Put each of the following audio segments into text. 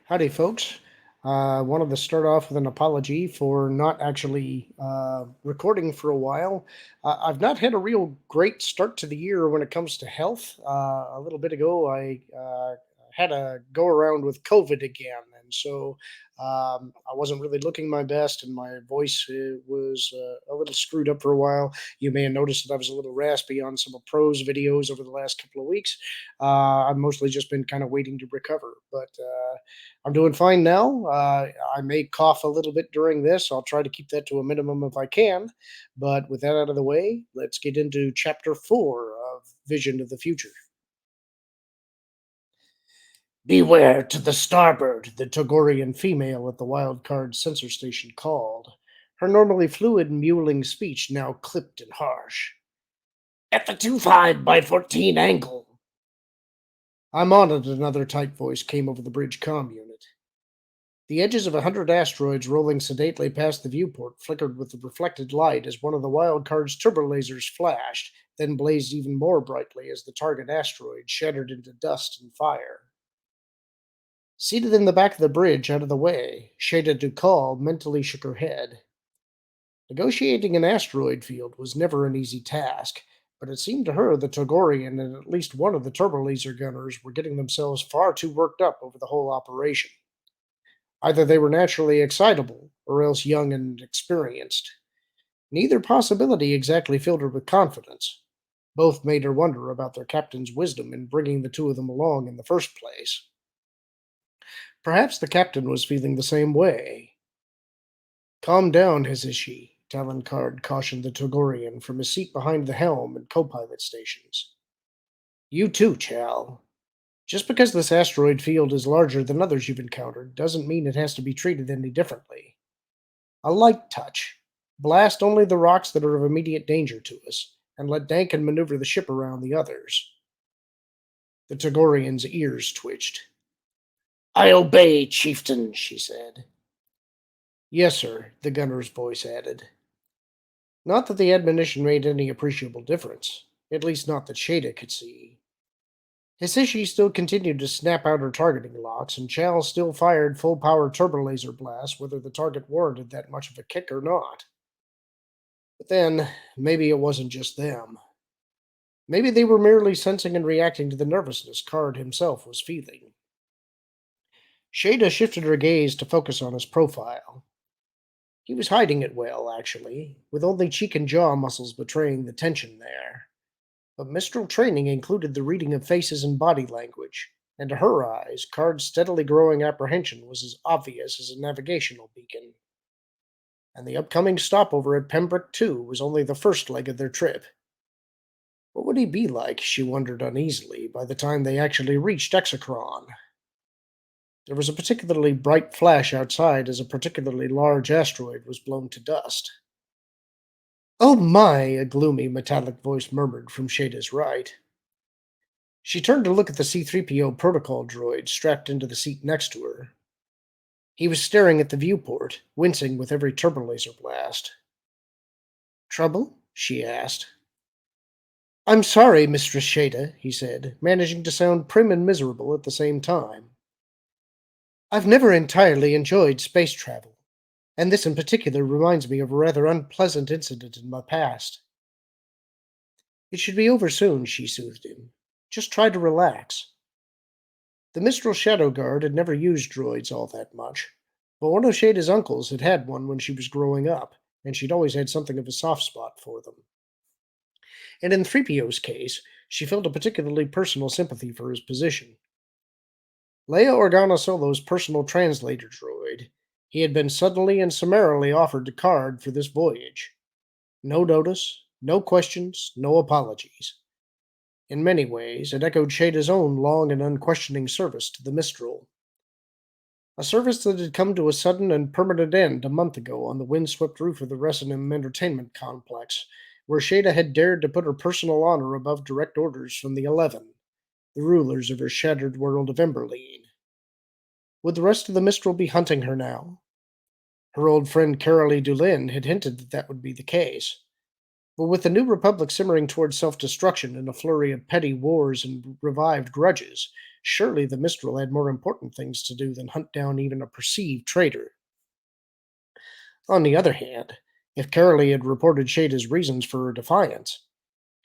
Howdy, folks. Wanted to start off with an apology for not actually recording for a while. I've not had a real great start to the year when it comes to health. A little bit ago, I had a go around with COVID again, and so I wasn't really looking my best, and my voice was a little screwed up for a while. You may have noticed that I was a little raspy on some of Pro's videos over the last couple of weeks. I've mostly just been kind of waiting to recover, but I'm doing fine now. I may cough a little bit during this. I'll try to keep that to a minimum if I can. But with that out of the way, let's get into chapter 4 of Vision of the Future. Beware to the starboard, the Togorian female at the wild card sensor station called, her normally fluid, mewling speech now clipped and harsh. At the 25 by 14 angle. I'm on it, another tight voice came over the bridge comm unit. The edges of 100 asteroids rolling sedately past the viewport flickered with the reflected light as one of the wild card's turbolasers flashed, then blazed even more brightly as the target asteroid shattered into dust and fire. Seated in the back of the bridge out of the way, Shada Dukal mentally shook her head. Negotiating an asteroid field was never an easy task, but it seemed to her the Togorian and at least one of the turbolaser gunners were getting themselves far too worked up over the whole operation. Either they were naturally excitable, or else young and experienced. Neither possibility exactly filled her with confidence. Both made her wonder about their captain's wisdom in bringing the two of them along in the first place. Perhaps the captain was feeling the same way. Calm down, Hizishi, Taloncard cautioned the Togorian from his seat behind the helm and co-pilot stations. You too, Chal. Just because this asteroid field is larger than others you've encountered doesn't mean it has to be treated any differently. A light touch. Blast only the rocks that are of immediate danger to us, and let Dankin maneuver the ship around the others. The Togorian's ears twitched. I obey, chieftain, she said. Yes, sir, the gunner's voice added. Not that the admonition made any appreciable difference, at least not that Shada could see. Hisashi still continued to snap out her targeting locks, and Chal still fired full power turbolaser blasts whether the target warranted that much of a kick or not. But then, maybe it wasn't just them. Maybe they were merely sensing and reacting to the nervousness Card himself was feeling. Shada shifted her gaze to focus on his profile. He was hiding it well, actually, with only cheek and jaw muscles betraying the tension there. But Mistral training included the reading of faces and body language, and to her eyes, Card's steadily growing apprehension was as obvious as a navigational beacon. And the upcoming stopover at Pembroke, too, was only the first leg of their trip. What would he be like, she wondered uneasily, by the time they actually reached Exocron? There was a particularly bright flash outside as a particularly large asteroid was blown to dust. Oh my, a gloomy metallic voice murmured from Shada's right. She turned to look at the C-3PO protocol droid strapped into the seat next to her. He was staring at the viewport, wincing with every turbolaser blast. Trouble? She asked. I'm sorry, Mistress Shada, he said, managing to sound prim and miserable at the same time. I've never entirely enjoyed space travel, and this in particular reminds me of a rather unpleasant incident in my past. It should be over soon, she soothed him. Just try to relax. The Mistral Shadow Guard had never used droids all that much, but one of Shada's uncles had had one when she was growing up, and she'd always had something of a soft spot for them. And in 3PO's case, she felt a particularly personal sympathy for his position. Leia Organa Solo's personal translator droid, he had been suddenly and summarily offered to Card for this voyage. No notice, no questions, no apologies. In many ways, it echoed Shada's own long and unquestioning service to the Mistral. A service that had come to a sudden and permanent end a month ago on the windswept roof of the Resonum Entertainment Complex, where Shada had dared to put her personal honor above direct orders from the 11, the rulers of her shattered world of Emberline. Would the rest of the Mistral be hunting her now? Her old friend Carolee Dulin had hinted that that would be the case. But with the new republic simmering towards self-destruction in a flurry of petty wars and revived grudges, surely the Mistral had more important things to do than hunt down even a perceived traitor. On the other hand, if Carolee had reported Shada's reasons for her defiance,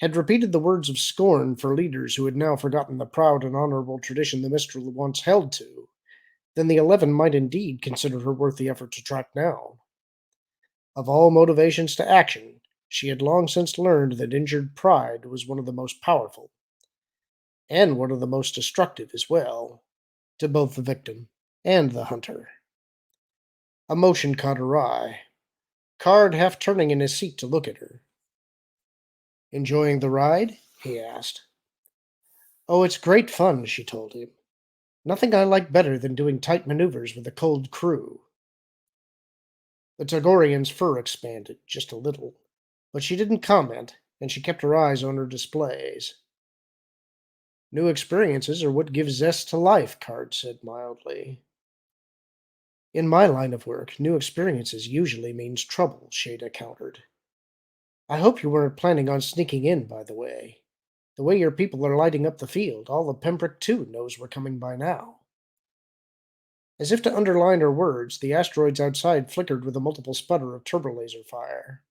had repeated the words of scorn for leaders who had now forgotten the proud and honorable tradition the Mistral once held to, then the 11 might indeed consider her worth the effort to track down. Of all motivations to action, she had long since learned that injured pride was one of the most powerful, and one of the most destructive as well, to both the victim and the hunter. A motion caught her eye. Card half turning in his seat to look at her. Enjoying the ride? He asked. Oh, it's great fun, she told him. Nothing I like better than doing tight maneuvers with a cold crew. The Tagorian's fur expanded, just a little, but she didn't comment, and she kept her eyes on her displays. New experiences are what give zest to life, Card said mildly. In my line of work, new experiences usually means trouble, Shada countered. I hope you weren't planning on sneaking in, by the way. The way your people are lighting up the field, all of Pembroke too knows we're coming by now. As if to underline her words, the asteroids outside flickered with a multiple sputter of turbolaser fire.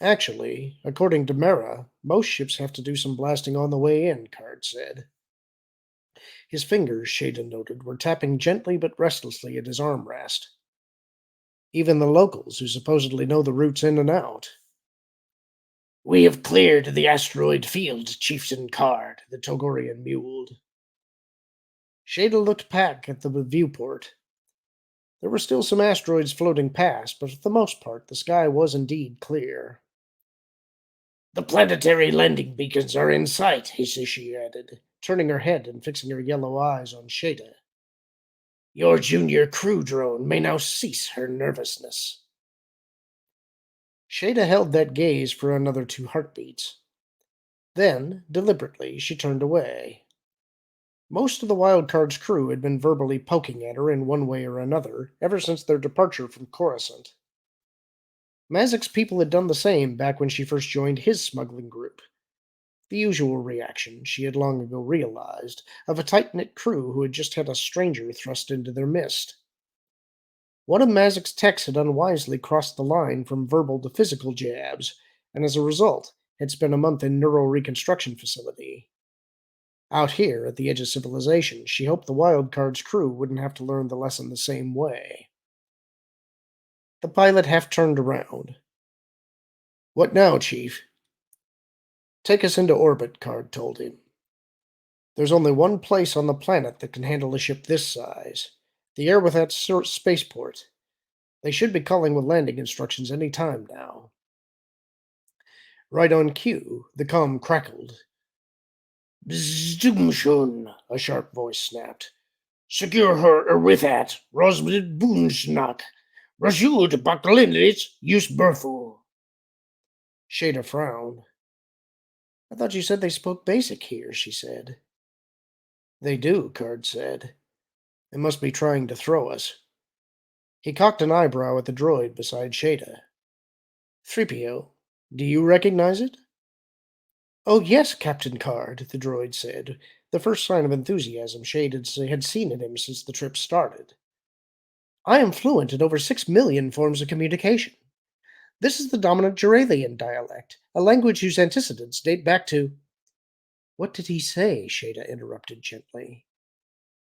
Actually, according to Mera, most ships have to do some blasting on the way in, Card said. His fingers, Shada noted, were tapping gently but restlessly at his arm rest. Even the locals, who supposedly know the routes in and out. We have cleared the asteroid field, Chieftain Card, the Togorian mewled. Shada looked back at the viewport. There were still some asteroids floating past, but for the most part the sky was indeed clear. The planetary landing beacons are in sight, Hisashi added, turning her head and fixing her yellow eyes on Shada. Your junior crew drone may now cease her nervousness. Shada held that gaze for another 2 heartbeats. Then, deliberately, she turned away. Most of the Wildcard's crew had been verbally poking at her in one way or another ever since their departure from Coruscant. Mazik's people had done the same back when she first joined his smuggling group. The usual reaction, she had long ago realized, of a tight-knit crew who had just had a stranger thrust into their midst. One of Mazik's techs had unwisely crossed the line from verbal to physical jabs, and as a result, had spent a month in neural reconstruction facility. Out here, at the edge of civilization, she hoped the Wildcard's crew wouldn't have to learn the lesson the same way. The pilot half turned around. What now, Chief? Take us into orbit, Card told him. There's only one place on the planet that can handle a ship this size. The air with that spaceport. They should be calling with landing instructions any time now. Right on cue, the comm crackled. Bzdumshun, a sharp voice snapped. Secure her with that. Rosbid Boonsnak. Rajud Baklinit Use Burfu. Shada frowned. I thought you said they spoke basic here, she said. They do, Card said. They must be trying to throw us. He cocked an eyebrow at the droid beside Shada. 3PO, do you recognize it? Oh, yes, Captain Card, the droid said, the first sign of enthusiasm Shade had seen in him since the trip started. I am fluent in over 6 million forms of communication. This is the dominant Juralian dialect, a language whose antecedents date back to... What did he say? Shada interrupted gently.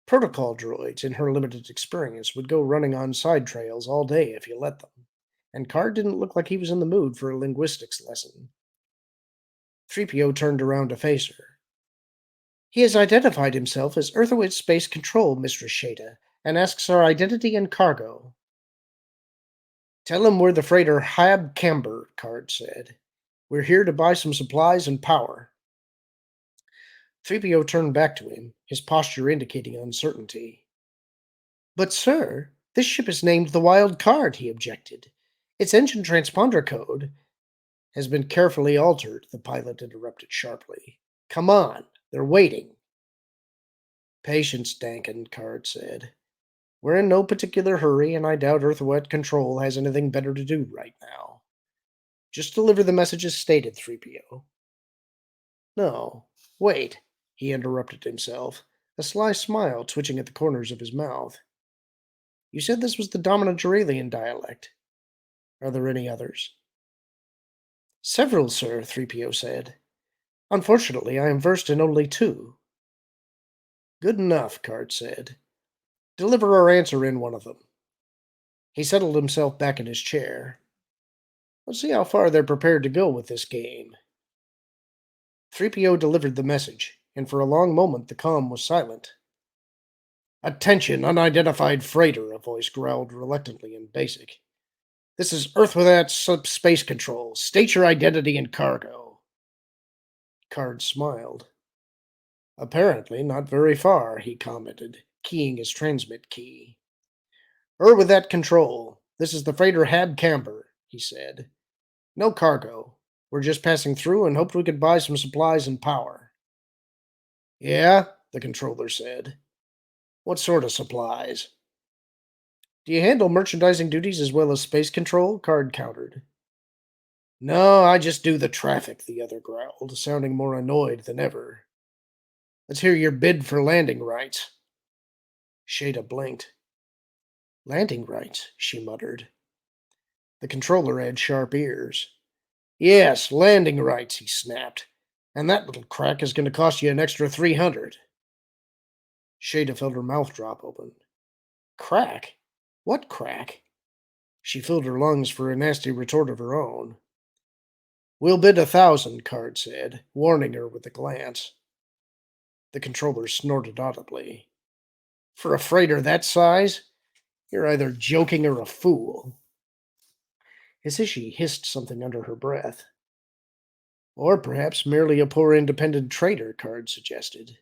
Protocol droids, in her limited experience, would go running on side trails all day if you let them, and Card didn't look like he was in the mood for a linguistics lesson. 3PO turned around to face her. He has identified himself as Earthwood Space Control, Mistress Shada, and asks our identity and cargo. Tell him we're the freighter Hab Camber, Card said. We're here to buy some supplies and power. 3PO turned back to him, his posture indicating uncertainty. But, sir, this ship is named the Wild Card, he objected. Its engine transponder code has been carefully altered, the pilot interrupted sharply. Come on, they're waiting. Patience, Dankin, Card said. We're in no particular hurry, and I doubt Earthwet Control has anything better to do right now. Just deliver the message as stated, 3PO. No. Wait, he interrupted himself, a sly smile twitching at the corners of his mouth. You said this was the dominant Duralian dialect. Are there any others? Several, sir, 3PO said. Unfortunately, I am versed in only two. Good enough, Card said. Deliver our answer in one of them. He settled himself back in his chair. Let's see how far they're prepared to go with this game. 3PO delivered the message, and for a long moment the comm was silent. Attention, unidentified freighter, a voice growled reluctantly in Basic. This is Earth without space control. State your identity and cargo. Card smiled. Apparently not very far, he commented, keying his transmit key. With that control. This is the freighter Hab Camber, he said. No cargo. We're just passing through and hoped we could buy some supplies and power. Yeah, the controller said. What sort of supplies? Do you handle merchandising duties as well as space control? Card countered. No, I just do the traffic, the other growled, sounding more annoyed than ever. Let's hear your bid for landing rights. Shada blinked. Landing rights, she muttered. The controller had sharp ears. Yes, landing rights, he snapped. And that little crack is going to cost you an extra 300. Shada felt her mouth drop open. Crack? What crack? She filled her lungs for a nasty retort of her own. We'll bid 1,000, Card said, warning her with a glance. The controller snorted audibly. For a freighter that size? You're either joking or a fool. As if she hissed something under her breath. Or perhaps merely a poor independent trader, Card suggested.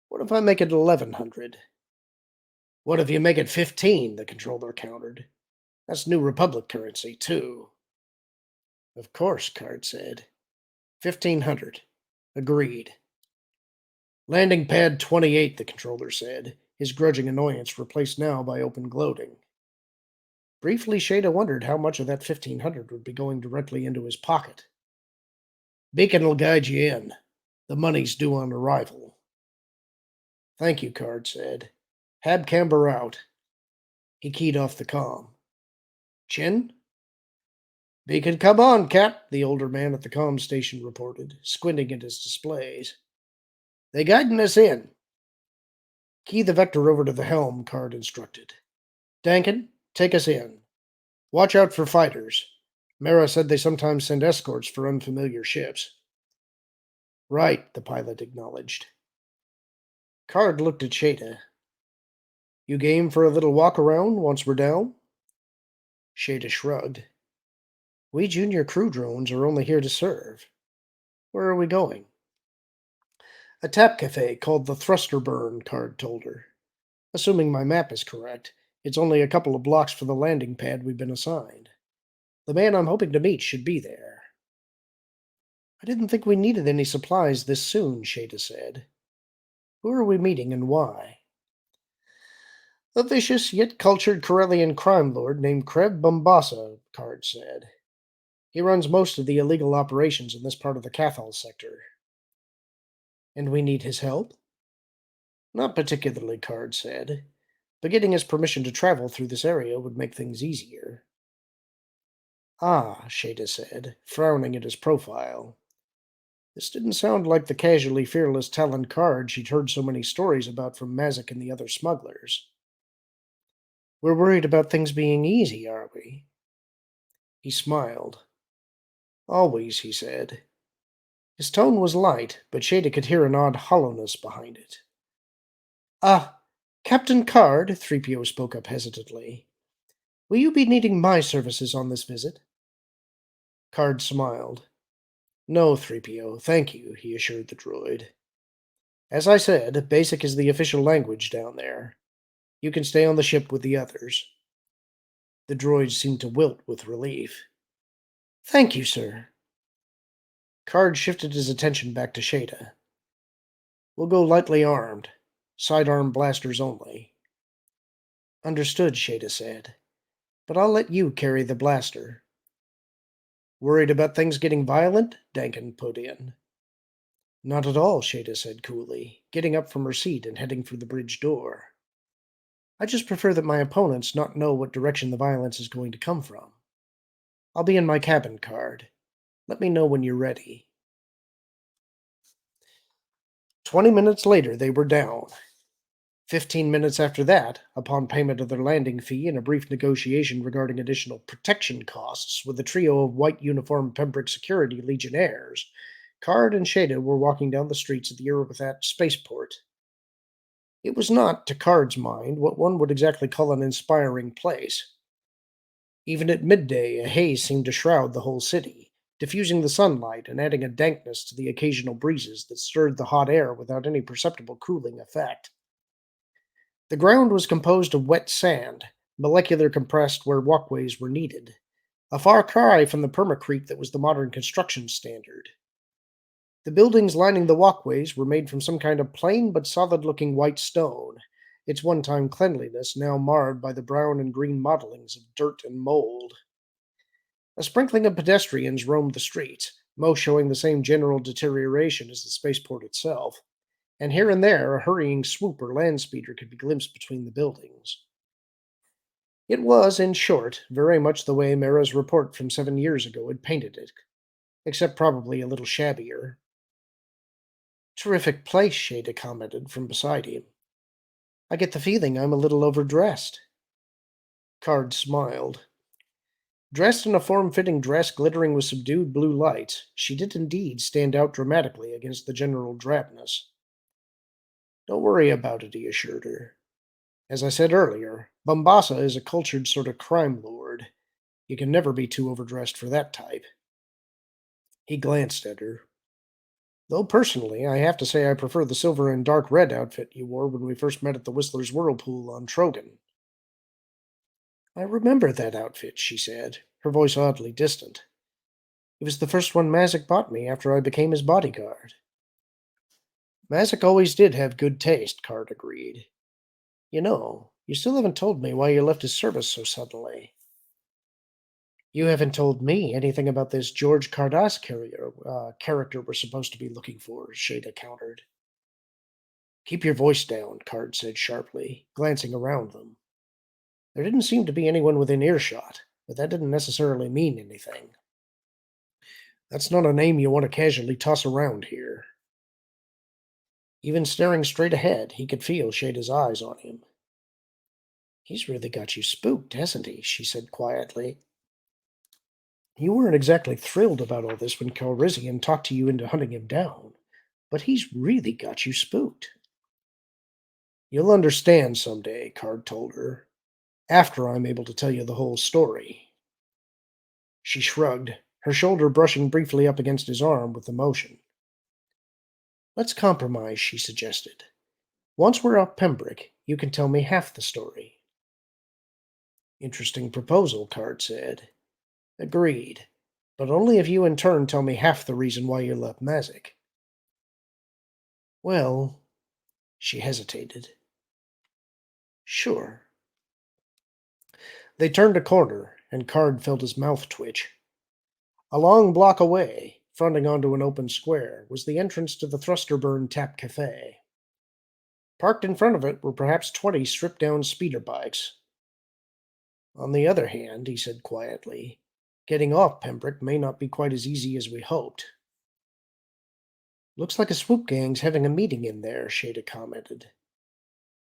What if I make it 1,100? What if you make it 15? The controller countered. That's New Republic currency, too. Of course, Card said. 1,500. Agreed. Landing pad 28, the controller said, his grudging annoyance replaced now by open gloating. Briefly, Shada wondered how much of that 1,500 would be going directly into his pocket. Beacon will guide you in. The money's due on arrival. Thank you, Card said. Hab Camber out. He keyed off the comm. Chin? Beacon, come on, Cap, the older man at the comm station reported, squinting at his displays. They guiding us in. Key the vector over to the helm, Card instructed. Dankin, take us in. Watch out for fighters. Mara said they sometimes send escorts for unfamiliar ships. Right, the pilot acknowledged. Card looked at Shada. You game for a little walk around once we're down? Shada shrugged. We junior crew drones are only here to serve. Where are we going? A tap cafe called the Thruster Burn, Card told her. Assuming my map is correct, it's only a couple of blocks from the landing pad we've been assigned. The man I'm hoping to meet should be there. I didn't think we needed any supplies this soon, Shada said. Who are we meeting and why? A vicious yet cultured Corellian crime lord named Kreb Bombasa, Card said. He runs most of the illegal operations in this part of the Cathal sector. And we need his help? Not particularly, Card said, but getting his permission to travel through this area would make things easier. Ah, Shada said, frowning at his profile. This didn't sound like the casually fearless Talon Card she'd heard so many stories about from Mazik and the other smugglers. We're worried about things being easy, are we? He smiled. Always, he said. His tone was light, but Shada could hear an odd hollowness behind it. Ah, Captain Card, 3PO spoke up hesitantly. Will you be needing my services on this visit? Card smiled. No, 3PO, thank you, he assured the droid. As I said, Basic is the official language down there. You can stay on the ship with the others. The droid seemed to wilt with relief. Thank you, sir. Card shifted his attention back to Shada. We'll go lightly armed. Sidearm blasters only. Understood, Shada said. But I'll let you carry the blaster. Worried about things getting violent? Dankin put in. Not at all, Shada said coolly, getting up from her seat and heading for the bridge door. I just prefer that my opponents not know what direction the violence is going to come from. I'll be in my cabin card. Let me know when you're ready. 20 minutes later, they were down. 15 minutes after that, upon payment of their landing fee and a brief negotiation regarding additional protection costs with a trio of white uniformed Pembroke security legionnaires, Karrde and Shade were walking down the streets of the Eurobithat spaceport. It was not, to Karrde's mind, what one would exactly call an inspiring place. Even at midday, a haze seemed to shroud the whole city, diffusing the sunlight and adding a dankness to the occasional breezes that stirred the hot air without any perceptible cooling effect. The ground was composed of wet sand, molecular compressed where walkways were needed, a far cry from the permacrete that was the modern construction standard. The buildings lining the walkways were made from some kind of plain but solid looking white stone, its one time cleanliness now marred by the brown and green mottlings of dirt and mold. A sprinkling of pedestrians roamed the streets, most showing the same general deterioration as the spaceport itself, and here and there a hurrying swoop or land speeder could be glimpsed between the buildings. It was, in short, very much the way Mara's report from 7 years ago had painted it, except probably a little shabbier. Terrific place, Shada commented from beside him. I get the feeling I'm a little overdressed. Card smiled. Dressed in a form-fitting dress glittering with subdued blue lights, she did indeed stand out dramatically against the general drabness. Don't worry about it, he assured her. As I said earlier, Bombasa is a cultured sort of crime lord. You can never be too overdressed for that type. He glanced at her. Though personally, I have to say I prefer the silver and dark red outfit you wore when we first met at the Whistler's Whirlpool on Trogan. I remember that outfit, she said, her voice oddly distant. It was the first one Mazik bought me after I became his bodyguard. Mazik always did have good taste, Card agreed. You know, you still haven't told me why you left his service so suddenly. You haven't told me anything about this George Cardass character we're supposed to be looking for, Shada countered. Keep your voice down, Card said sharply, glancing around them. There didn't seem to be anyone within earshot, but that didn't necessarily mean anything. That's not a name you want to casually toss around here. Even staring straight ahead, he could feel Shada's eyes on him. He's really got you spooked, hasn't he? She said quietly. You weren't exactly thrilled about all this when Calrissian talked to you into hunting him down, but he's really got you spooked. You'll understand someday, Card told her, after I'm able to tell you the whole story. She shrugged, her shoulder brushing briefly up against his arm with emotion. Let's compromise, she suggested. Once we're off Pembroke, you can tell me half the story. Interesting proposal, Card said. Agreed, but only if you in turn tell me half the reason why you left Mazik. Well, she hesitated. Sure. They turned a corner, and Card felt his mouth twitch. A long block away, fronting onto an open square, was the entrance to the Thrusterburn Tap Cafe. Parked in front of it were perhaps 20 stripped-down speeder bikes. On the other hand, he said quietly, getting off Pembroke may not be quite as easy as we hoped. Looks like a swoop gang's having a meeting in there, Shada commented.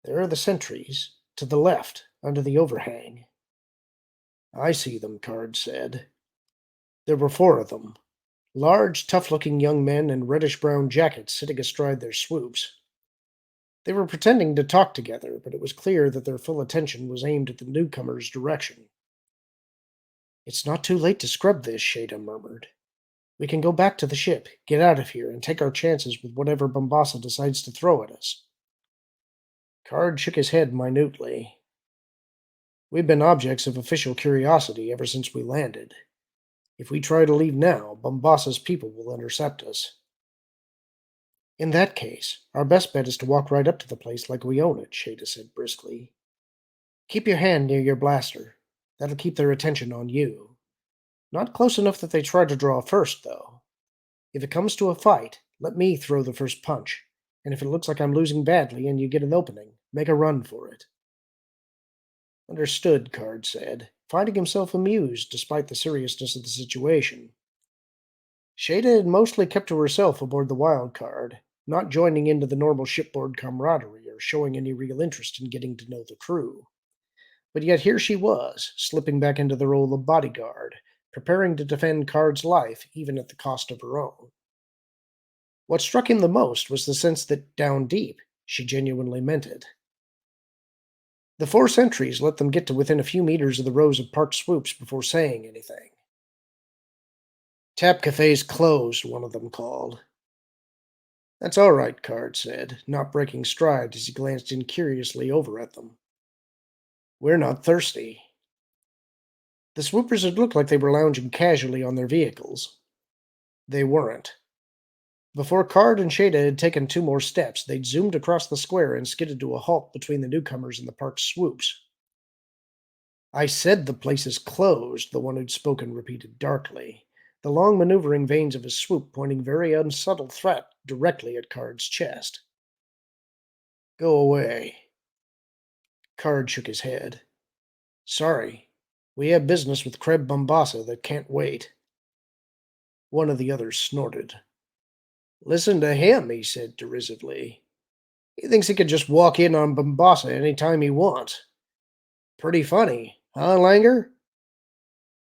There are the sentries, to the left, under the overhang. I see them, Card said. There were 4 of them. Large, tough-looking young men in reddish-brown jackets sitting astride their swoops. They were pretending to talk together, but it was clear that their full attention was aimed at the newcomer's direction. It's not too late to scrub this, Shada murmured. We can go back to the ship, get out of here, and take our chances with whatever Bombasa decides to throw at us. Card shook his head minutely. We've been objects of official curiosity ever since we landed. If we try to leave now, Bombasa's people will intercept us. In that case, our best bet is to walk right up to the place like we own it, Shada said briskly. Keep your hand near your blaster. That'll keep their attention on you. Not close enough that they try to draw first, though. If it comes to a fight, let me throw the first punch. And if it looks like I'm losing badly and you get an opening, make a run for it. Understood, Card said, finding himself amused despite the seriousness of the situation. Shada had mostly kept to herself aboard the wild card, not joining into the normal shipboard camaraderie or showing any real interest in getting to know the crew. But yet here she was, slipping back into the role of bodyguard, preparing to defend Card's life even at the cost of her own. What struck him the most was the sense that, down deep, she genuinely meant it. The four sentries let them get to within a few meters of the rows of parked swoops before saying anything. Tap Cafe's closed, one of them called. That's all right, Card said, not breaking stride as he glanced incuriously over at them. We're not thirsty. The swoopers had looked like they were lounging casually on their vehicles. They weren't. Before Karrde and Shade had taken two more steps, they'd zoomed across the square and skidded to a halt between the newcomers and the park's swoops. I said the place is closed, the one who'd spoken repeated darkly, the long maneuvering veins of his swoop pointing very unsubtle threat directly at Karrde's chest. Go away. Karrde shook his head. Sorry. We have business with Kreb Bombasa that can't wait. One of the others snorted. Listen to him, he said derisively. He thinks he could just walk in on Bombasa any time he wants. Pretty funny, huh, Langer?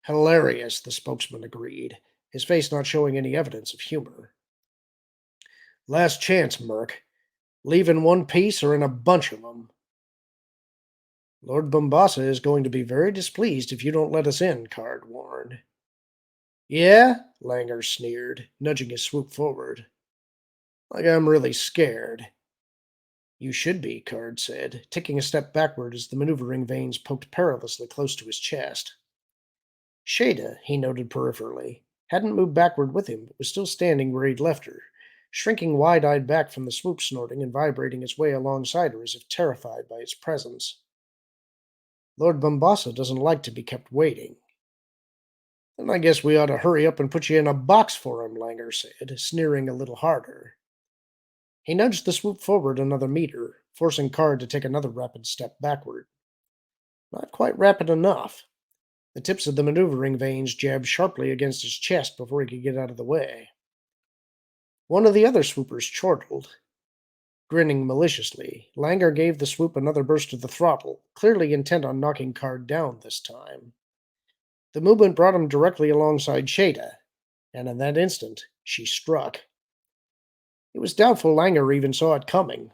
Hilarious, the spokesman agreed, his face not showing any evidence of humor. Last chance, Merc. Leave in one piece or in a bunch of them. Lord Bombasa is going to be very displeased if you don't let us in, Karrde warned. Yeah? Langer sneered, nudging his swoop forward. Like I'm really scared. You should be, Karrde said, taking a step backward as the maneuvering veins poked perilously close to his chest. Shada, he noted peripherally, hadn't moved backward with him, but was still standing where he'd left her, shrinking wide-eyed back from the swoop snorting and vibrating its way alongside her as if terrified by its presence. Lord Bombasa doesn't like to be kept waiting. Then I guess we ought to hurry up and put you in a box for him, Langer said, sneering a little harder. He nudged the swoop forward another meter, forcing Karrde to take another rapid step backward. Not quite rapid enough. The tips of the maneuvering veins jabbed sharply against his chest before he could get out of the way. One of the other swoopers chortled. Grinning maliciously, Langer gave the swoop another burst of the throttle, clearly intent on knocking Karrde down this time. The movement brought him directly alongside Shada, and in that instant, she struck. It was doubtful Langer even saw it coming.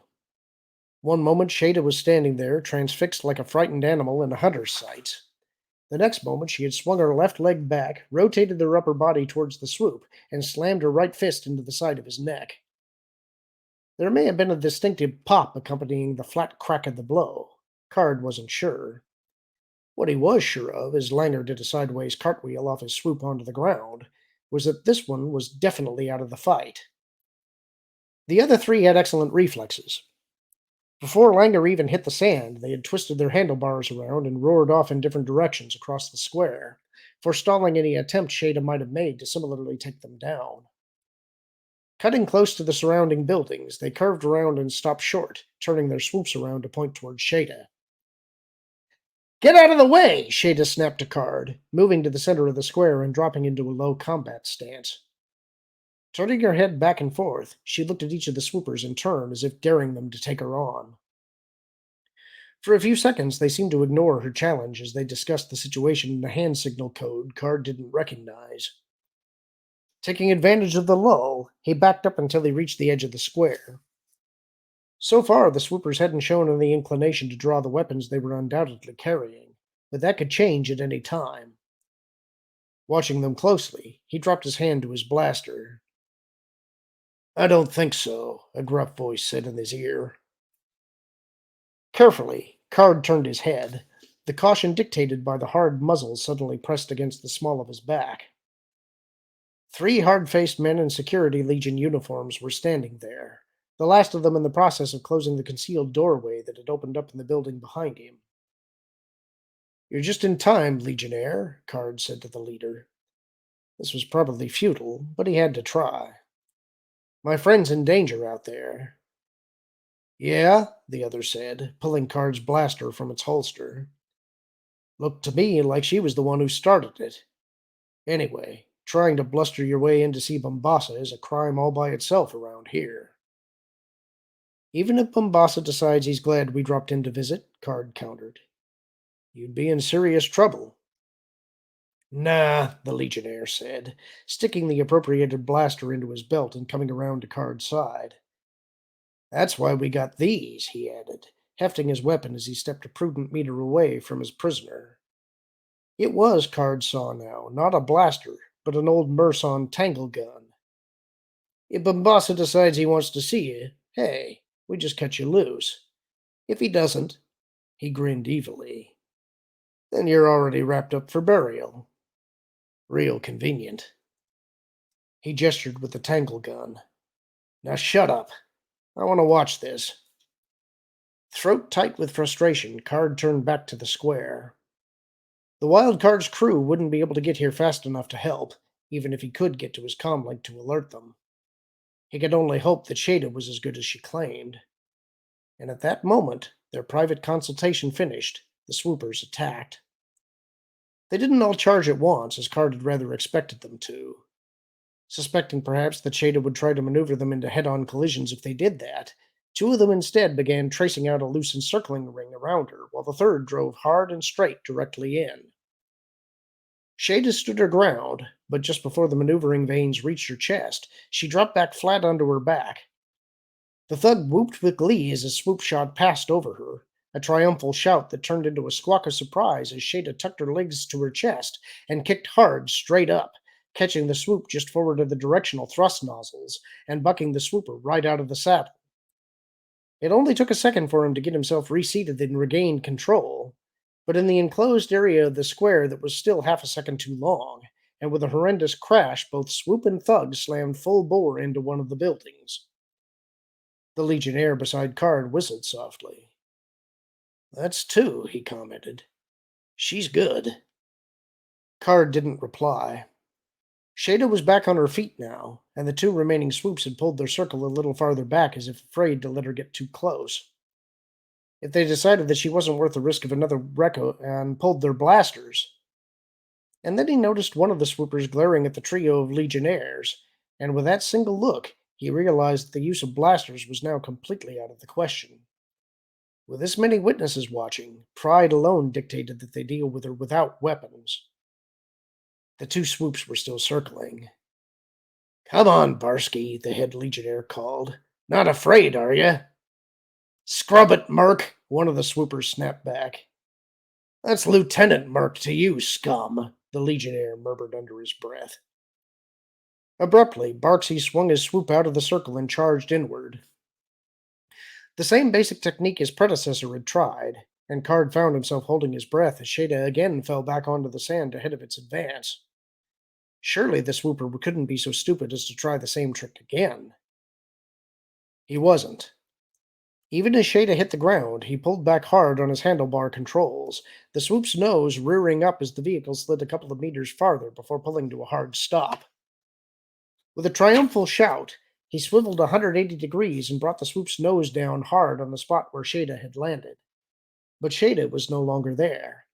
One moment Shada was standing there, transfixed like a frightened animal in a hunter's sights. The next moment she had swung her left leg back, rotated her upper body towards the swoop, and slammed her right fist into the side of his neck. There may have been a distinctive pop accompanying the flat crack of the blow. Karrde wasn't sure. What he was sure of, as Langer did a sideways cartwheel off his swoop onto the ground, was that this one was definitely out of the fight. The other three had excellent reflexes. Before Langer even hit the sand, they had twisted their handlebars around and roared off in different directions across the square, forestalling any attempt Shada might have made to similarly take them down. Cutting close to the surrounding buildings, they curved around and stopped short, turning their swoops around to point towards Shada. Get out of the way! Shada snapped to Karrde, moving to the center of the square and dropping into a low combat stance. Turning her head back and forth, she looked at each of the swoopers in turn as if daring them to take her on. For a few seconds, they seemed to ignore her challenge as they discussed the situation in a hand signal code Karrde didn't recognize. Taking advantage of the lull, he backed up until he reached the edge of the square. So far, the swoopers hadn't shown any inclination to draw the weapons they were undoubtedly carrying, but that could change at any time. Watching them closely, he dropped his hand to his blaster. I don't think so, a gruff voice said in his ear. Carefully, Karrde turned his head, the caution dictated by the hard muzzle suddenly pressed against the small of his back. Three hard-faced men in Security Legion uniforms were standing there, the last of them in the process of closing the concealed doorway that had opened up in the building behind him. You're just in time, Legionnaire, Karrde said to the leader. This was probably futile, but he had to try. My friend's in danger out there. Yeah, the other said, pulling Card's blaster from its holster. Looked to me like she was the one who started it. Anyway, trying to bluster your way in to see Bombassa is a crime all by itself around here. Even if Bombassa decides he's glad we dropped in to visit, Card countered, you'd be in serious trouble. Nah, the Legionnaire said, sticking the appropriated blaster into his belt and coming around to Card's side. That's why we got these, he added, hefting his weapon as he stepped a prudent meter away from his prisoner. It was, Card saw now, not a blaster, but an old Merson tangle gun. If Bombassa decides he wants to see you, hey, we just cut you loose. If he doesn't, he grinned evilly, then you're already wrapped up for burial. Real convenient. He gestured with the tangle gun. Now shut up. I want to watch this. Throat tight with frustration, Card turned back to the square. The Wild Card's crew wouldn't be able to get here fast enough to help, even if he could get to his comlink to alert them. He could only hope that Shada was as good as she claimed. And at that moment, their private consultation finished, the swoopers attacked. They didn't all charge at once, as Card had rather expected them to. Suspecting perhaps that Shada would try to maneuver them into head-on collisions if they did that, two of them instead began tracing out a loose encircling ring around her, while the third drove hard and straight directly in. Shada stood her ground, but just before the maneuvering veins reached her chest, she dropped back flat onto her back. The thug whooped with glee as his swoop shot passed over her, a triumphal shout that turned into a squawk of surprise as Shada tucked her legs to her chest and kicked hard straight up, catching the swoop just forward of the directional thrust nozzles and bucking the swooper right out of the saddle. It only took a second for him to get himself reseated and regain control, but in the enclosed area of the square that was still half a second too long, and with a horrendous crash, both swoop and thug slammed full bore into one of the buildings. The Legionnaire beside Card whistled softly. That's two, he commented. She's good. Card didn't reply. Shada was back on her feet now, and the two remaining swoops had pulled their circle a little farther back as if afraid to let her get too close. If they decided that she wasn't worth the risk of another wreck and pulled their blasters. And then he noticed one of the swoopers glaring at the trio of legionnaires, and with that single look, he realized that the use of blasters was now completely out of the question. With this many witnesses watching, pride alone dictated that they deal with her without weapons. The two swoops were still circling. Come on, Barsky, the head legionnaire called. Not afraid, are you? Scrub it, Merc, one of the swoopers snapped back. That's Lieutenant Merc to you, scum, the legionnaire murmured under his breath. Abruptly, Barksy swung his swoop out of the circle and charged inward. The same basic technique his predecessor had tried, and Card found himself holding his breath as Shada again fell back onto the sand ahead of its advance. Surely the swooper couldn't be so stupid as to try the same trick again. He wasn't. Even as Shada hit the ground, he pulled back hard on his handlebar controls, the swoop's nose rearing up as the vehicle slid a couple of meters farther before pulling to a hard stop. With a triumphal shout, he swiveled 180 degrees and brought the swoop's nose down hard on the spot where Shada had landed. But Shada was no longer there.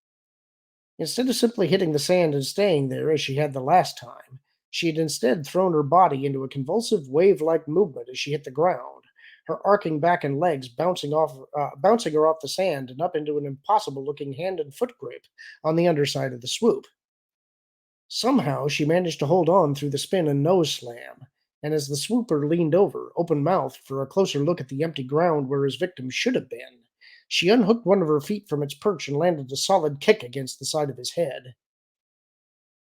Instead of simply hitting the sand and staying there as she had the last time, she had instead thrown her body into a convulsive wave-like movement as she hit the ground, her arcing back and legs bouncing her off the sand and up into an impossible-looking hand and foot grip on the underside of the swoop. Somehow she managed to hold on through the spin and nose slam, and as the swooper leaned over, open-mouthed, for a closer look at the empty ground where his victim should have been, she unhooked one of her feet from its perch and landed a solid kick against the side of his head.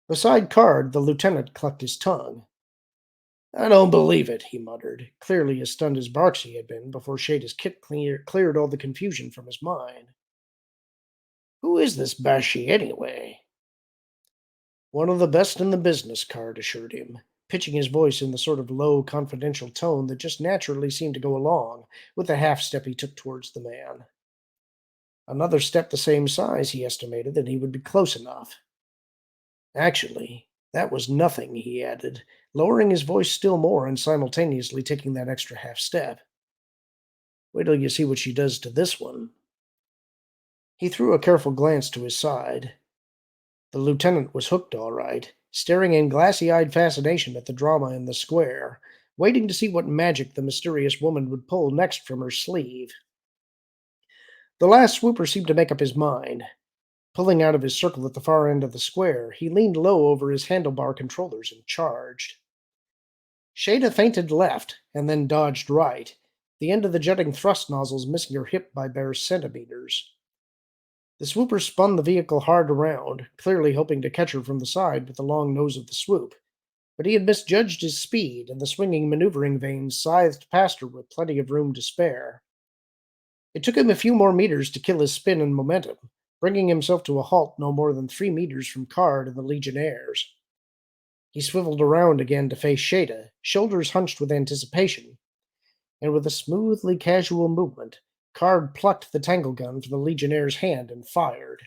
Beside Card, the lieutenant clucked his tongue. I don't believe it, he muttered, clearly as stunned as Barksy had been before Shada's kick cleared all the confusion from his mind. Who is this Bashi, anyway? One of the best in the business, Card assured him, pitching his voice in the sort of low, confidential tone that just naturally seemed to go along with the half-step he took towards the man. Another step the same size, he estimated, and he would be close enough. Actually, That was nothing, he added, lowering his voice still more and simultaneously taking that extra half step. Wait till you see what she does to this one. He threw a careful glance to his side. The lieutenant was hooked all right, staring in glassy-eyed fascination at the drama in the square, waiting to see what magic the mysterious woman would pull next from her sleeve. The last swooper seemed to make up his mind. Pulling out of his circle at the far end of the square, he leaned low over his handlebar controllers and charged. Shada feinted left, and then dodged right, the end of the jutting thrust nozzles missing her hip by bare centimeters. The swooper spun the vehicle hard around, clearly hoping to catch her from the side with the long nose of the swoop, but he had misjudged his speed, and the swinging maneuvering vanes scythed past her with plenty of room to spare. It took him a few more meters to kill his spin and momentum, bringing himself to a halt no more than 3 meters from Karrde and the Legionnaires. He swiveled around again to face Shada, shoulders hunched with anticipation, and with a smoothly casual movement, Karrde plucked the tangle gun from the Legionnaire's hand and fired.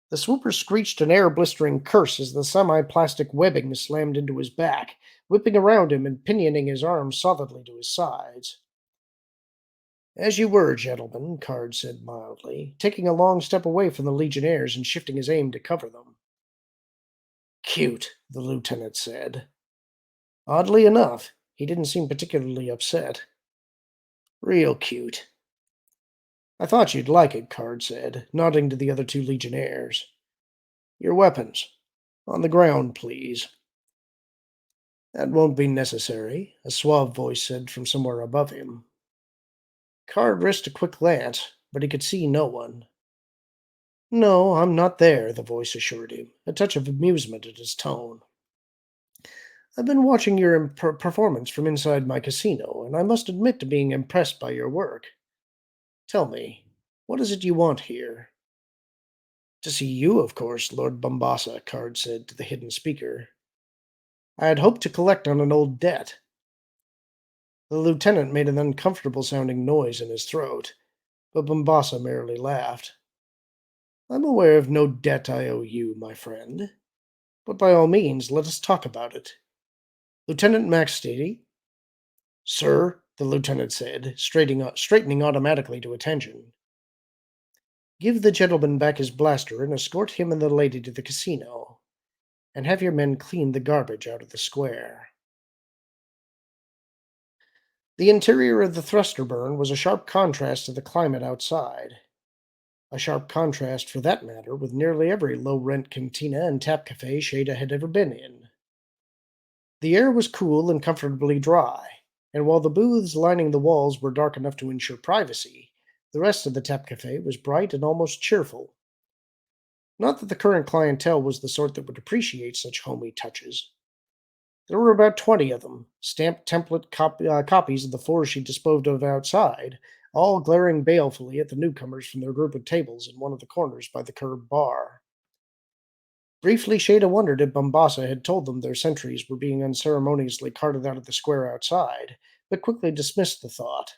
The swooper screeched an air-blistering curse as the semi-plastic webbing slammed into his back, whipping around him and pinioning his arms solidly to his sides. "As you were, gentlemen," Karrde said mildly, taking a long step away from the Legionnaires and shifting his aim to cover them. "Cute," the lieutenant said. Oddly enough, he didn't seem particularly upset. "Real cute." "I thought you'd like it," Karrde said, nodding to the other two Legionnaires. "Your weapons. On the ground, please." "That won't be necessary," a suave voice said from somewhere above him. Karrde risked a quick glance, but he could see no one. "No, I'm not there," the voice assured him, a touch of amusement in his tone. "I've been watching your performance from inside my casino, and I must admit to being impressed by your work. Tell me, what is it you want here?" "To see you, of course, Lord Bombassa," Karrde said to the hidden speaker. "I had hoped to collect on an old debt." The lieutenant made an uncomfortable sounding noise in his throat, but Bombassa merely laughed. "I'm aware of no debt I owe you, my friend. But by all means, let us talk about it. Lieutenant Maxtady?" "Sir," the lieutenant said, straightening automatically to attention. "Give the gentleman back his blaster and escort him and the lady to the casino. And have your men clean the garbage out of the square." The interior of the thruster burn was a sharp contrast to the climate outside. A sharp contrast, for that matter, with nearly every low-rent cantina and tap cafe Shada had ever been in. The air was cool and comfortably dry, and while the booths lining the walls were dark enough to ensure privacy, the rest of the tap cafe was bright and almost cheerful. Not that the current clientele was the sort that would appreciate such homey touches. There were about 20 of them, stamped template copies of the four she disposed of outside, all glaring balefully at the newcomers from their group of tables in one of the corners by the curb bar. Briefly, Shada wondered if Bombassa had told them their sentries were being unceremoniously carted out of the square outside, but quickly dismissed the thought.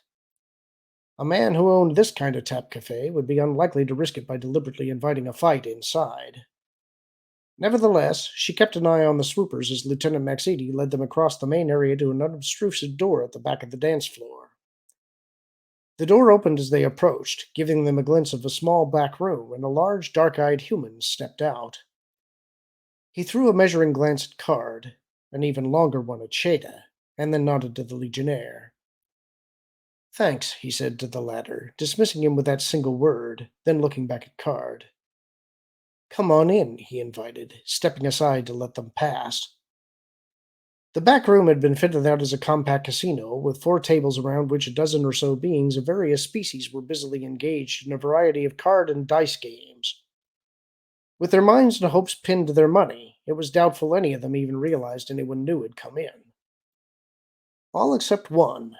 A man who owned this kind of tap cafe would be unlikely to risk it by deliberately inviting a fight inside. Nevertheless, she kept an eye on the swoopers as Lieutenant Maxidi led them across the main area to an unobtrusive door at the back of the dance floor. The door opened as they approached, giving them a glimpse of a small back room, and a large, dark-eyed human stepped out. He threw a measuring glance at Karrde, an even longer one at Shada, and then nodded to the Legionnaire. "Thanks," he said to the latter, dismissing him with that single word, then looking back at Karrde. "Come on in," he invited, stepping aside to let them pass. The back room had been fitted out as a compact casino, with 4 tables around which a dozen or so beings of various species were busily engaged in a variety of card and dice games. With their minds and hopes pinned to their money, it was doubtful any of them even realized anyone new had come in. All except one.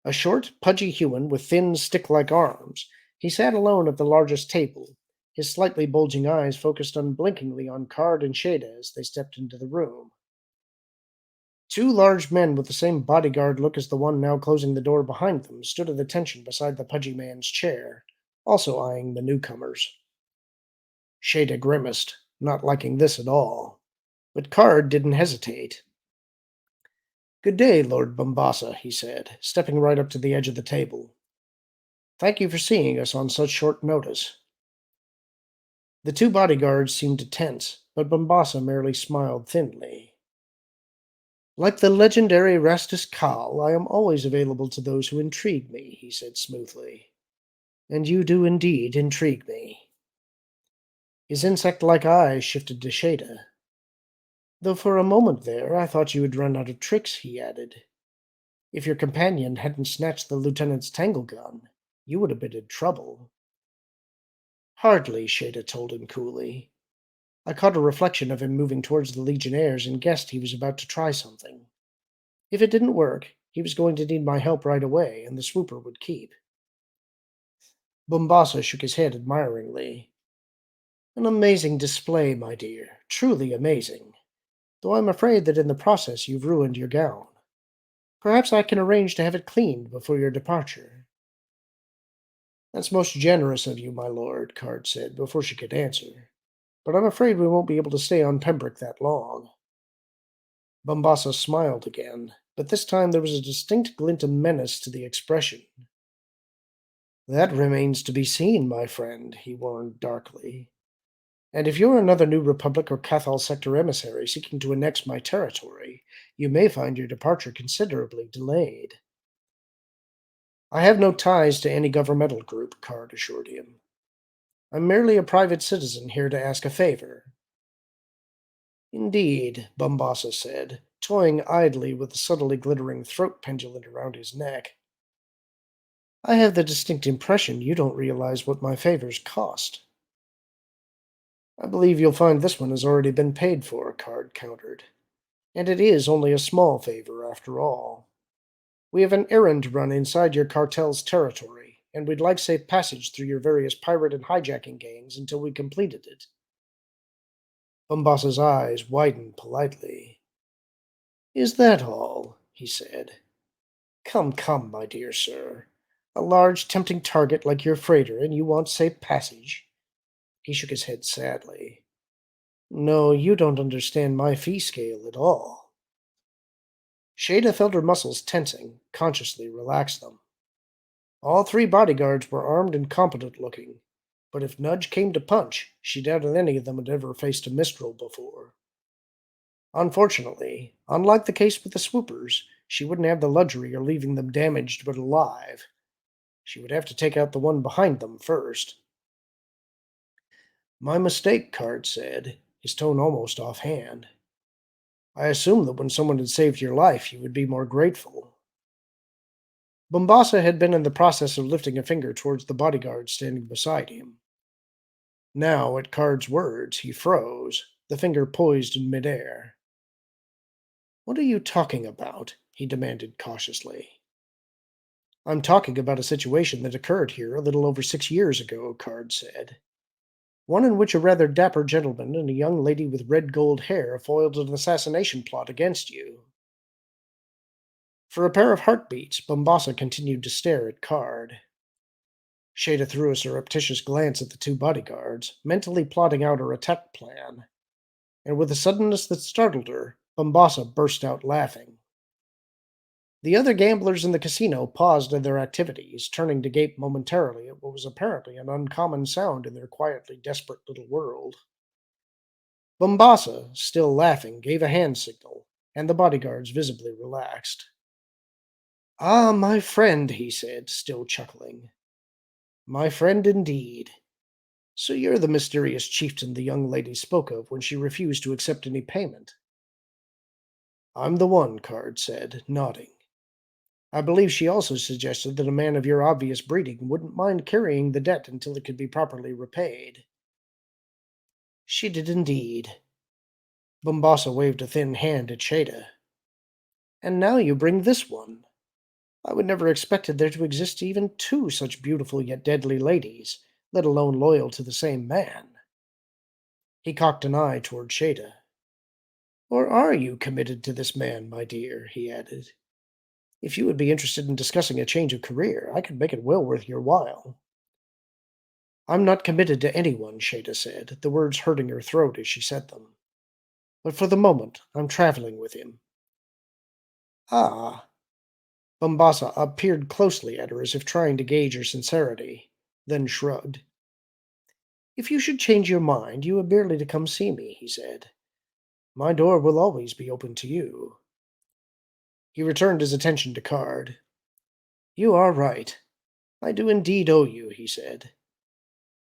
A short, pudgy human with thin, stick-like arms. He sat alone at the largest table, his slightly bulging eyes focused unblinkingly on Karrde and Shade as they stepped into the room. 2 large men with the same bodyguard look as the one now closing the door behind them stood at attention beside the pudgy man's chair, also eyeing the newcomers. Shada grimaced, not liking this at all. But Card didn't hesitate. "Good day, Lord Bombassa," he said, stepping right up to the edge of the table. "Thank you for seeing us on such short notice." The two bodyguards seemed to tense, but Bombassa merely smiled thinly. "Like the legendary Rastus Kahl, I am always available to those who intrigue me," he said smoothly. "And you do indeed intrigue me." His insect-like eyes shifted to Shada. "Though for a moment there I thought you had run out of tricks," he added. "If your companion hadn't snatched the lieutenant's tangle gun, you would have been in trouble." "Hardly," Shada told him coolly. "I caught a reflection of him moving towards the Legionnaires and guessed he was about to try something. If it didn't work, he was going to need my help right away, and the swooper would keep." Bombassa shook his head admiringly. "An amazing display, my dear. Truly amazing. Though I'm afraid that in the process you've ruined your gown. Perhaps I can arrange to have it cleaned before your departure." "That's most generous of you, my lord," Card said before she could answer. "But I'm afraid we won't be able to stay on Pembroke that long." Bombassa smiled again, but this time there was a distinct glint of menace to the expression. "That remains to be seen, my friend," he warned darkly. "And if you're another New Republic or Cathal Sector emissary seeking to annex my territory, you may find your departure considerably delayed." "I have no ties to any governmental group," Card assured him. "I'm merely a private citizen here to ask a favor." "Indeed," Bombassa said, toying idly with the subtly glittering throat pendulum around his neck. "I have the distinct impression you don't realize what my favors cost." "I believe you'll find this one has already been paid for," Card countered. "And it is only a small favor, after all. We have an errand to run inside your cartel's territory, and we'd like safe passage through your various pirate and hijacking gangs until we completed it." Bombassa's eyes widened politely. "Is that all?" he said. "Come, come, my dear sir. A large, tempting target like your freighter, and you want safe passage?" He shook his head sadly. "No, you don't understand my fee scale at all." Shada felt her muscles tensing, consciously relaxed them. All three bodyguards were armed and competent looking, but if nudge came to punch, she doubted any of them had ever faced a Mistral before. Unfortunately, unlike the case with the swoopers, she wouldn't have the luxury of leaving them damaged but alive. She would have to take out the one behind them first. "My mistake," Card said, his tone almost offhand. "I assumed that when someone had saved your life, you would be more grateful." Bombassa had been in the process of lifting a finger towards the bodyguard standing beside him. Now, at Card's words, he froze, the finger poised in midair. "What are you talking about?" he demanded cautiously. "I'm talking about a situation that occurred here a little over 6 years ago," Card said. "One in which a rather dapper gentleman and a young lady with red gold hair foiled an assassination plot against you." For a pair of heartbeats, Bombassa continued to stare at Card. Shada threw a surreptitious glance at the two bodyguards, mentally plotting out her attack plan, and with a suddenness that startled her, Bombassa burst out laughing. The other gamblers in the casino paused in their activities, turning to gape momentarily at what was apparently an uncommon sound in their quietly desperate little world. Bombassa, still laughing, gave a hand signal, and the bodyguards visibly relaxed. "Ah, my friend," he said, still chuckling. "My friend indeed. So you're the mysterious chieftain the young lady spoke of when she refused to accept any payment." "I'm the one," Card said, nodding. "I believe she also suggested that a man of your obvious breeding wouldn't mind carrying the debt until it could be properly repaid." "She did indeed." Bombassa waved a thin hand at Shada. "And now you bring this one. I would never expected there to exist even two such beautiful yet deadly ladies, let alone loyal to the same man." He cocked an eye toward Shada. "Or are you committed to this man, my dear?" he added. "If you would be interested in discussing a change of career, I could make it well worth your while." "I'm not committed to anyone," Shada said, the words hurting her throat as she said them. but for the moment I'm traveling with him. Ah. Bombassa peered closely at her as if trying to gauge her sincerity, then shrugged. If you should change your mind, you have barely to come see me, he said. My door will always be open to you. He returned his attention to Card. You are right. I do indeed owe you, he said.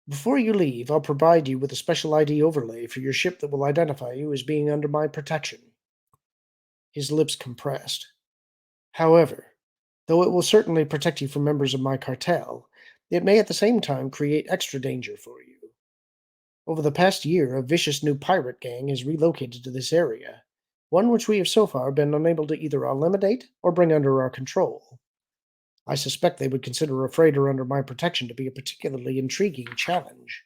Before you leave, I'll provide you with a special ID overlay for your ship that will identify you as being under my protection. His lips compressed. However, though it will certainly protect you from members of my cartel, it may at the same time create extra danger for you. Over the past year, a vicious new pirate gang has relocated to this area, one which we have so far been unable to either eliminate or bring under our control. I suspect they would consider a freighter under my protection to be a particularly intriguing challenge.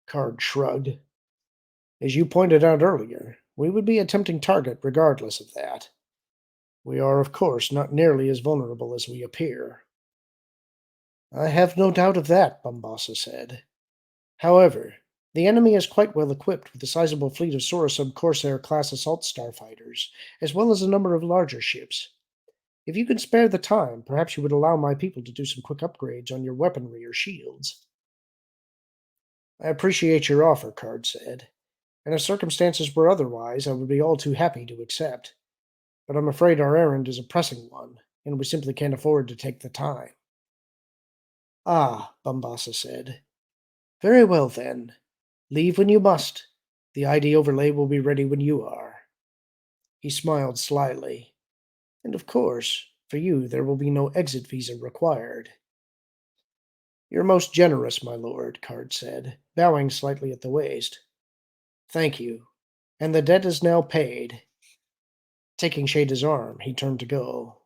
Card shrugged. As you pointed out earlier, we would be a tempting target regardless of that. We are, of course, not nearly as vulnerable as we appear. I have no doubt of that, Bombassa said. However, the enemy is quite well equipped with a sizable fleet of Soresub Corsair class assault starfighters, as well as a number of larger ships. If you can spare the time, perhaps you would allow my people to do some quick upgrades on your weaponry or shields. I appreciate your offer, Card said, and if circumstances were otherwise, I would be all too happy to accept. But I'm afraid our errand is a pressing one, and we simply can't afford to take the time. Ah, Bombassa said. Very well then. Leave when you must. The ID overlay will be ready when you are. He smiled slyly. And of course, for you there will be no exit visa required. You're most generous, my lord, Card said, bowing slightly at the waist. Thank you. And the debt is now paid. Taking Shada's arm, he turned to go.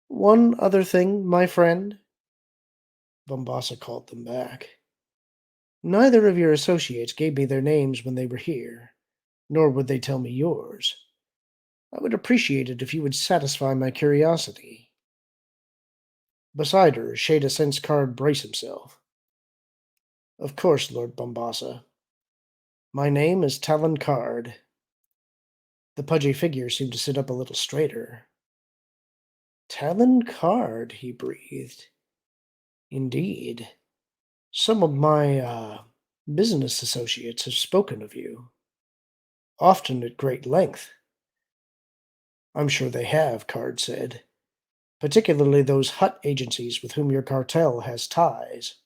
One other thing, my friend? Bombassa called them back. Neither of your associates gave me their names when they were here, nor would they tell me yours. I would appreciate it if you would satisfy my curiosity. Beside her, Shada sensed Card brace himself. Of course, Lord Bombassa. My name is Talon Card. The pudgy figure seemed to sit up a little straighter. Talon Card, he breathed. Indeed. Some of my, business associates have spoken of you. Often at great length. I'm sure they have, Card said. Particularly those Hut agencies with whom your cartel has ties.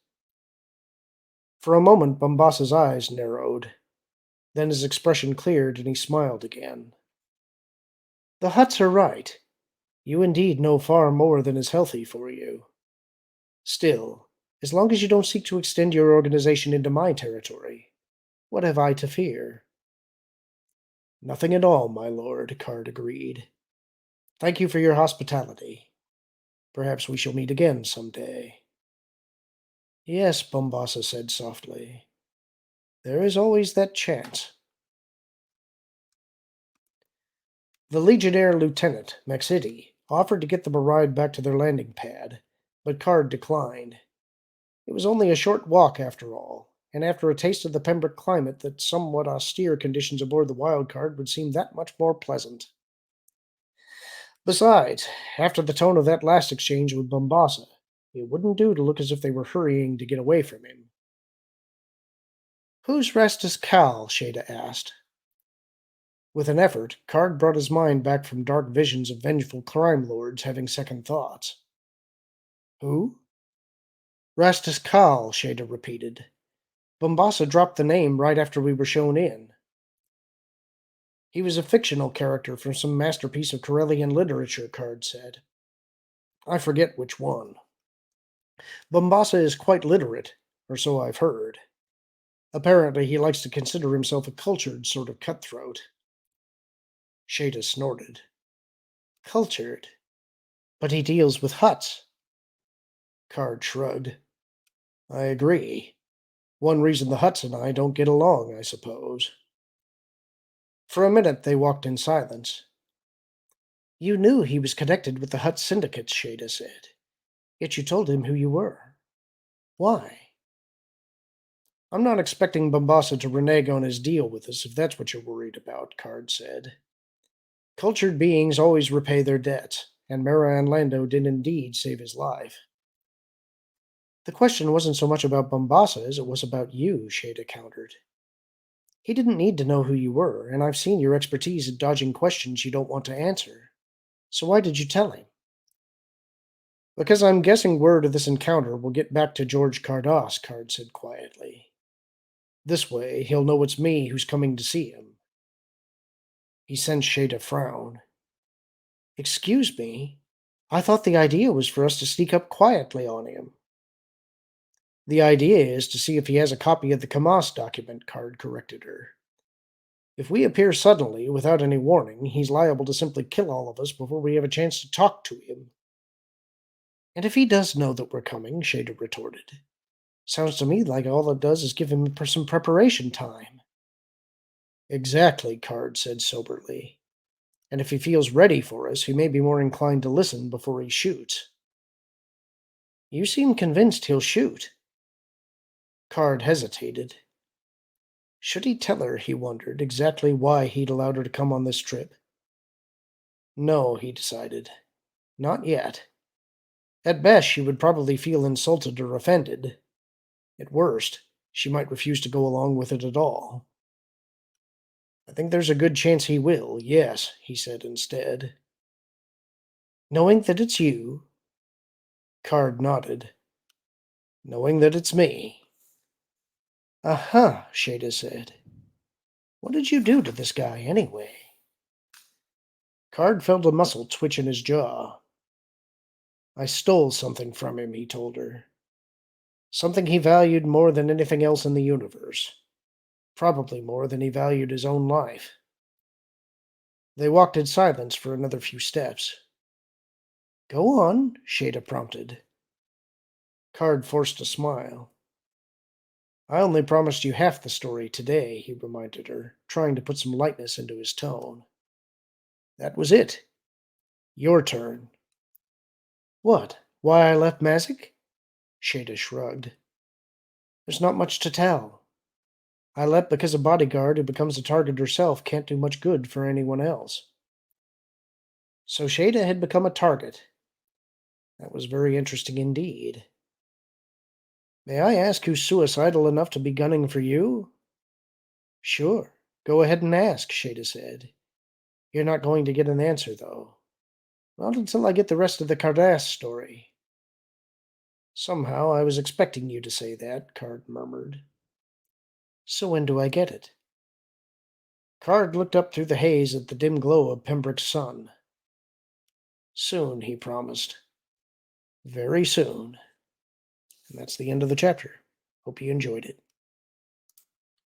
For a moment, Bombassa's eyes narrowed. Then his expression cleared and he smiled again. The Huts are right. You indeed know far more than is healthy for you. Still, as long as you don't seek to extend your organization into my territory, what have I to fear? Nothing at all, my lord, Card agreed. Thank you for your hospitality. Perhaps we shall meet again some day. Yes, Bombassa said softly. There is always that chance. The Legionnaire Lieutenant, Maxidi, offered to get them a ride back to their landing pad, but Card declined. It was only a short walk after all, and after a taste of the Pembroke climate, the somewhat austere conditions aboard the Wildcard would seem that much more pleasant. Besides, after the tone of that last exchange with Bombassa, it wouldn't do to look as if they were hurrying to get away from him. Who's Rastus Cal? Shada asked. With an effort, Card brought his mind back from dark visions of vengeful crime lords having second thoughts. Who? Rastus Cal, Shada repeated. Bombassa dropped the name right after we were shown in. He was a fictional character from some masterpiece of Corellian literature, Card said. I forget which one. Bombassa is quite literate, or so I've heard. Apparently he likes to consider himself a cultured sort of cutthroat. Shada snorted. Cultured? But he deals with huts. Card shrugged. I agree. One reason the Huts and I don't get along, I suppose. For a minute they walked in silence. You knew he was connected with the Hut syndicates, Shada said. Yet you told him who you were. Why? I'm not expecting Bombassa to renege on his deal with us if that's what you're worried about, Card said. Cultured beings always repay their debts, and Mara and Lando did indeed save his life. The question wasn't so much about Bombassa as it was about you, Shada countered. He didn't need to know who you were, and I've seen your expertise at dodging questions you don't want to answer. So why did you tell him? Because I'm guessing word of this encounter will get back to George Cardass, Card said quietly. This way, he'll know it's me who's coming to see him. He sensed Shada frown. Excuse me? I thought the idea was for us to sneak up quietly on him. The idea is to see if he has a copy of the Kamas document, Card corrected her. If we appear suddenly, without any warning, he's liable to simply kill all of us before we have a chance to talk to him. And if he does know that we're coming, Shada retorted. Sounds to me like all it does is give him some preparation time. Exactly, Card said soberly. And if he feels ready for us, he may be more inclined to listen before he shoots. You seem convinced he'll shoot. Card hesitated. Should he tell her, he wondered, exactly why he'd allowed her to come on this trip? No, he decided. Not yet. At best, she would probably feel insulted or offended. At worst, she might refuse to go along with it at all. I think there's a good chance he will, yes, he said instead. Knowing that it's you? Card nodded. Knowing that it's me. Aha, Shada said. What did you do to this guy, anyway? Card felt a muscle twitch in his jaw. I stole something from him, he told her. Something he valued more than anything else in the universe. Probably more than he valued his own life. They walked in silence for another few steps. Go on, Shada prompted. Card forced a smile. I only promised you half the story today, he reminded her, trying to put some lightness into his tone. That was it. Your turn. What? Why I left Mazik? Shada shrugged. There's not much to tell. I left because a bodyguard who becomes a target herself can't do much good for anyone else. So Shada had become a target. That was very interesting indeed. May I ask who's suicidal enough to be gunning for you? Sure. Go ahead and ask, Shada said. You're not going to get an answer, though. Not until I get the rest of the Cardass story. Somehow I was expecting you to say that, Card murmured. So when do I get it? Card looked up through the haze at the dim glow of Pembroke's sun. Soon, he promised. Very soon. And that's the end of the chapter. Hope you enjoyed it.